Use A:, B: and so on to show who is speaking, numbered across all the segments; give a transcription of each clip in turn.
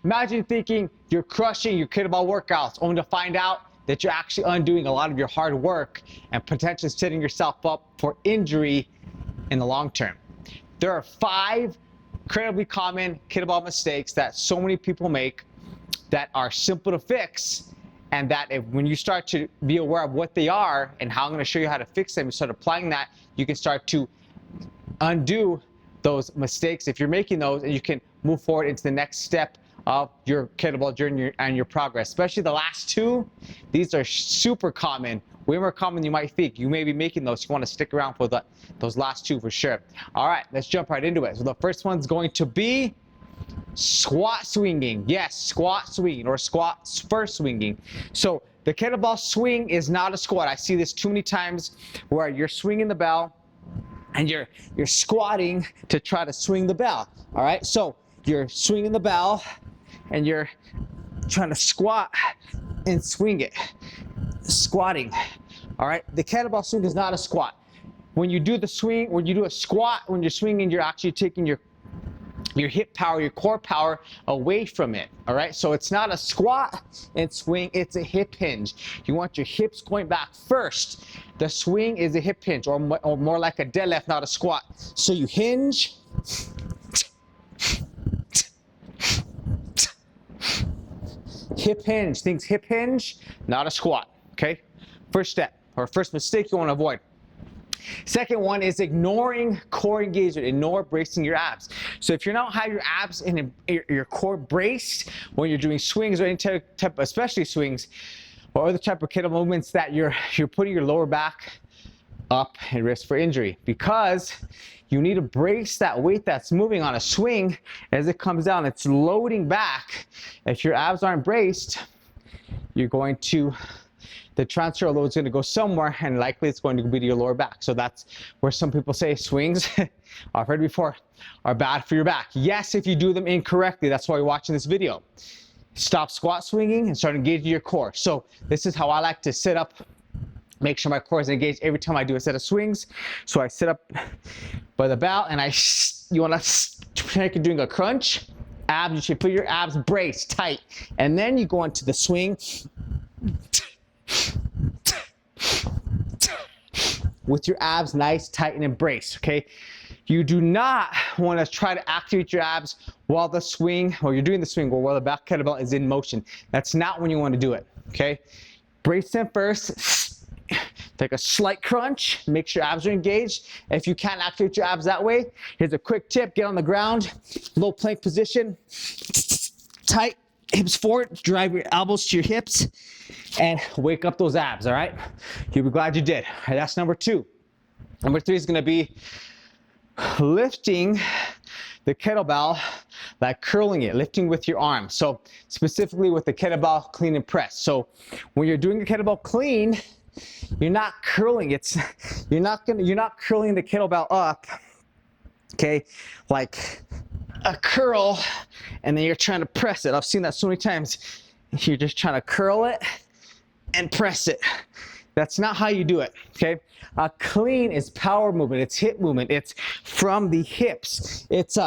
A: Imagine thinking you're crushing your kettlebell workouts only to find out that you're actually undoing a lot of your hard work and potentially setting yourself up for injury in the long term. There are 5 incredibly common kettlebell mistakes that so many people make that are simple to fix, and that when you start to be aware of what they are and how I'm going to show you how to fix them, you start applying that, you can start to undo those mistakes if you're making those, and you can move forward into the next step of your kettlebell journey and your progress. Especially the last 2, these are super common, way more common than you might think. You may be making those. You want to stick around for those last 2 for sure. All right, let's jump right into it. So the first one's going to be squat swinging. Yes, squat swinging or squat first swinging. So the kettlebell swing is not a squat. I see this too many times where you're swinging the bell and you're squatting to try to swing the bell. All right, so you're swinging the bell and you're trying to squat and swing it. Squatting. All right, the kettlebell swing is not a squat. When you do the swing, when you do a squat, when you're swinging, you're actually taking your hip power, your core power away from it. All right, so it's not a squat and swing, it's a hip hinge. You want your hips going back first. The swing is a hip hinge, or more like a deadlift, not a squat. So you hinge, hip hinge, things hip hinge, not a squat. Okay, first step or first mistake you want to avoid. Second one is ignoring core engagement. Ignore bracing your abs. So if you don't have your abs and your core braced when you're doing swings or any type, especially swings or other type of kettlebell movements, that you're putting your lower back up and risk for injury, because you need to brace that weight that's moving on a swing as it comes down. It's loading back. If your abs aren't braced, you're going to, the transfer load is going to go somewhere, and likely it's going to be to your lower back. So that's where some people say swings, I've heard before, are bad for your back. Yes, if you do them incorrectly. That's why you're watching this video. Stop squat swinging and start engaging your core. So this is how I like to sit up, make sure my core is engaged every time I do a set of swings. So I sit up by the bell and you want to pretend you're doing a crunch. Abs, you should put your abs braced tight. And then you go into the swing with your abs nice, tight, and embraced, okay? You do not want to try to activate your abs while the swing, or you're doing the swing, or while the back kettlebell is in motion. That's not when you want to do it, okay? Brace them first, take a slight crunch, make sure your abs are engaged. If you can't activate your abs that way, here's a quick tip: get on the ground, low plank position, tight, hips forward, drive your elbows to your hips, and wake up those abs, all right? You'll be glad you did. All right, that's number 2. Number 3 is gonna be lifting the kettlebell, like curling it, lifting with your arms. So specifically with the kettlebell clean and press. So when you're doing a kettlebell clean, you're not curling. You're not curling the kettlebell up, okay, like a curl, and then you're trying to press it. I've seen that so many times. You're just trying to curl it and press it. That's not how you do it, okay? A clean is power movement, it's hip movement, it's from the hips. It's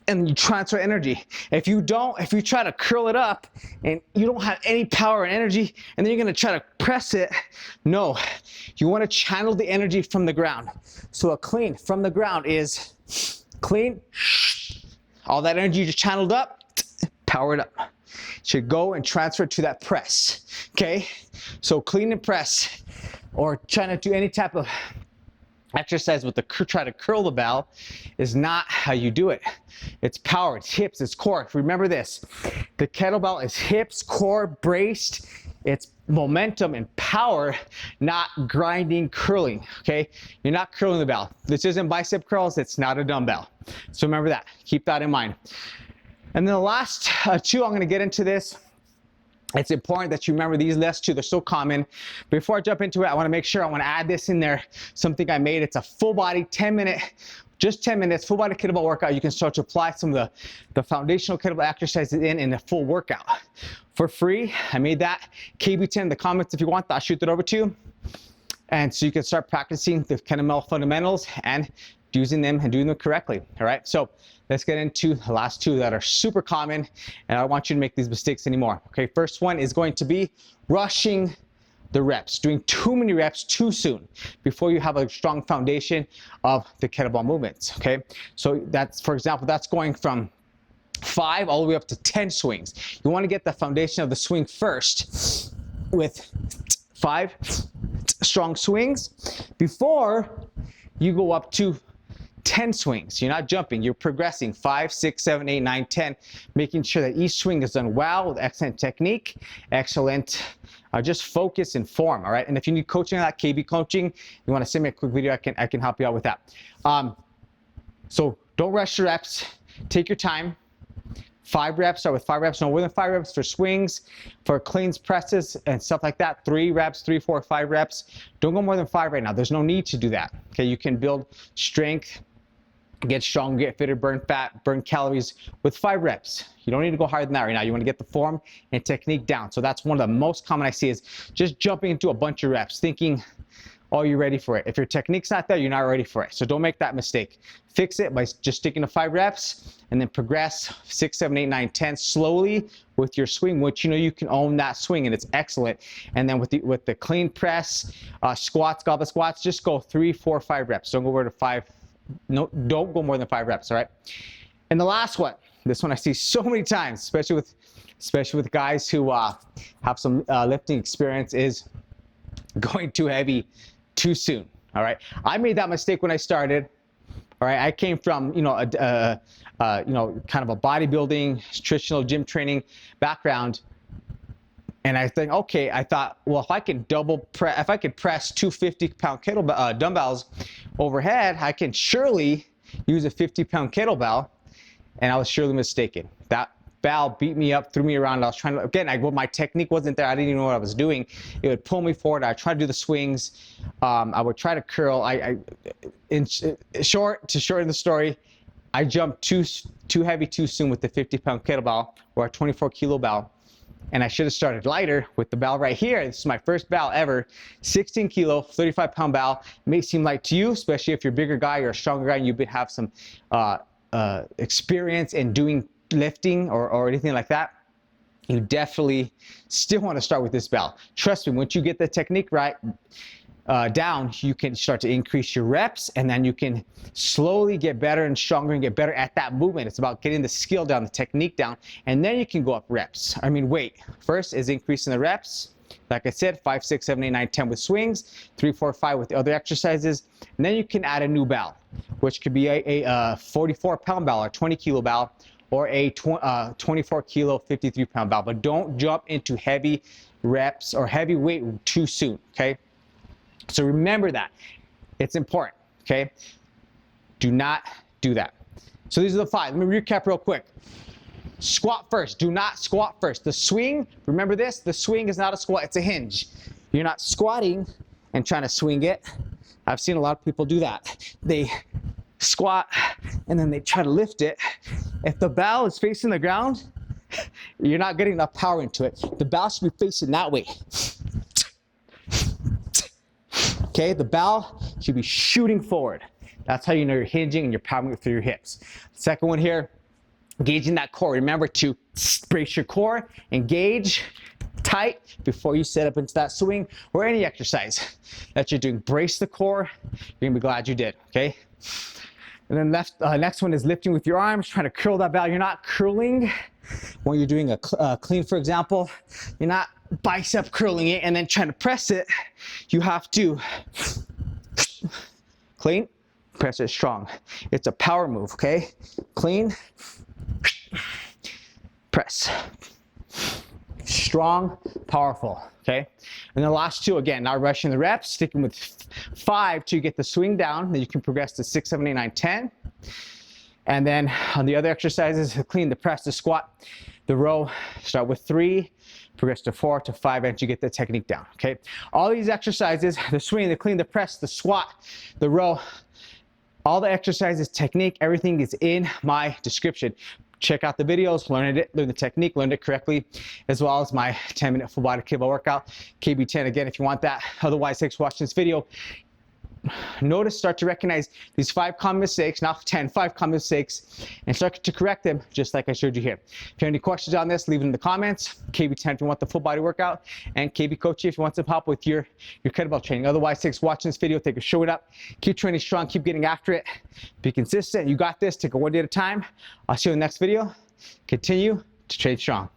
A: and you transfer energy. If you try to curl it up and you don't have any power and energy, and then you're gonna try to press it, no. You wanna channel the energy from the ground. So a clean from the ground is clean, all that energy you just channeled up, power it up. Should go and transfer to that press, okay? So clean and press, or trying to do any type of exercise with try to curl the bell, is not how you do it. It's power, it's hips, it's core. Remember this, the kettlebell is hips, core, braced. It's momentum and power, not grinding, curling, okay? You're not curling the bell. This isn't bicep curls, it's not a dumbbell. So remember that, keep that in mind. And then the last 2, I'm gonna get into this. It's important that you remember these last 2, they're so common. Before I jump into it, I wanna make sure, I wanna add this in there, something I made. It's a full body, 10 minutes, full body kettlebell workout. You can start to apply some of the foundational kettlebell exercises in a full workout. For free, I made that. KB10 in the comments if you want that, I'll shoot that over to you. And so you can start practicing the kettlebell fundamentals and using them and doing them correctly. All right, so let's get into the last two that are super common, and I don't want you to make these mistakes anymore. Okay, first one is going to be rushing the reps, doing too many reps too soon before you have a strong foundation of the kettlebell movements. Okay, so that's, for example, that's going from 5 all the way up to 10 swings. You want to get the foundation of the swing first with 5 strong swings before you go up to 10 swings. You're not jumping, you're progressing 5, 6, 7, 8, 9, 10, making sure that each swing is done well with excellent technique, excellent just focus and form. All right, and if you need coaching on that, KB coaching, you want to send me a quick video, I can help you out with that. So don't rush your reps, take your time. 5 reps, start with 5 reps, no more than 5 reps for swings, for cleans, presses, and stuff like that. 3 reps, 3, 4, 5 reps. Don't go more than 5 right now. There's no need to do that. Okay, you can build strength, get strong, get fitter, burn fat, burn calories with 5 reps. You don't need to go higher than that right now. You want to get the form and technique down. So that's one of the most common I see is just jumping into a bunch of reps, thinking, oh, you're ready for it. If your technique's not there, you're not ready for it. So don't make that mistake. Fix it by just sticking to 5 reps and then progress 6, 7, 8, 9, 10 slowly with your swing, which you know you can own that swing and it's excellent. And then with the clean press, squats, goblet squats, just go 3, 4, 5 reps. Don't go over to 5. No, don't go more than 5 reps. All right. And the last one, this one I see so many times, especially with guys who have some lifting experience, is going too heavy too soon. All right, I made that mistake when I started. All right, I came from kind of a bodybuilding, traditional gym training background, and I thought, well, if I could press 2 50-pound kettlebell dumbbells overhead, I can surely use a 50-pound kettlebell, and I was surely mistaken. That bell beat me up, threw me around. I was trying to, again, my technique wasn't there. I didn't even know what I was doing. It would pull me forward. I tried to do the swings. I would try to curl. In short, to shorten the story, I jumped too heavy too soon with the 50-pound kettlebell or a 24-kilo bell. And I should have started lighter with the bell right here. This is my first bell ever, 16 kilo, 35-pound bell. It may seem light to you, especially if you're a bigger guy or a stronger guy and you have some experience in doing lifting or anything like that. You definitely still want to start with this bell. Trust me, once you get the technique right down, you can start to increase your reps, and then you can slowly get better and stronger and get better at that movement. It's about getting the skill down, the technique down, and then you can go up reps. Weight. First is increasing the reps. Like I said, 5, 6, 7, 8, 9, 10 with swings, 3, 4, 5 with the other exercises. And then you can add a new bell, which could be a 44-pound bell or 20-kilo bell, or a 24-kilo, 53-pound bell. But don't jump into heavy reps or heavy weight too soon, okay? So remember that. It's important, okay? Do not do that. So these are the 5. Let me recap real quick. Squat first. Do not squat first. The swing, remember this, the swing is not a squat, it's a hinge. You're not squatting and trying to swing it. I've seen a lot of people do that. They squat and then they try to lift it. If the bell is facing the ground, you're not getting enough power into it. The bell should be facing that way. Okay, the bell should be shooting forward. That's how you know you're hinging and you're powering through your hips. Second one here, engaging that core. Remember to brace your core, engage tight before you set up into that swing or any exercise that you're doing. Brace the core. You're gonna be glad you did, okay? And then next one is lifting with your arms, trying to curl that bell. You're not curling when you're doing a clean, for example. You're not bicep curling it and then trying to press it. You have to clean, press it strong. It's a power move, okay? Clean, press. Strong, powerful, okay? And the last 2, again, not rushing the reps, sticking with 5 till you get the swing down. Then you can progress to 6, 7, 8, 9, 10. And then on the other exercises, the clean, the press, the squat, the row, start with 3, progress to 4 to 5, and you get the technique down, okay? All these exercises, the swing, the clean, the press, the squat, the row, all the exercises, technique, everything is in my description. Check out the videos, learn the technique, learn it correctly, as well as my 10-minute full body kettlebell workout, KB10. Again, if you want that. Otherwise, thanks for watching this video. notice, start to recognize these 5 common mistakes, not 10, 5 common mistakes, and start to correct them just like I showed you here. If you have any questions on this, leave them in the comments. KB10 if you want the full body workout, and KB Coach if you want some help with your kettlebell training. Otherwise, thanks for watching this video. Thanks for showing up. Keep training strong, keep getting after it. Be consistent. You got this. Take it one day at a time. I'll see you in the next video. Continue to train strong.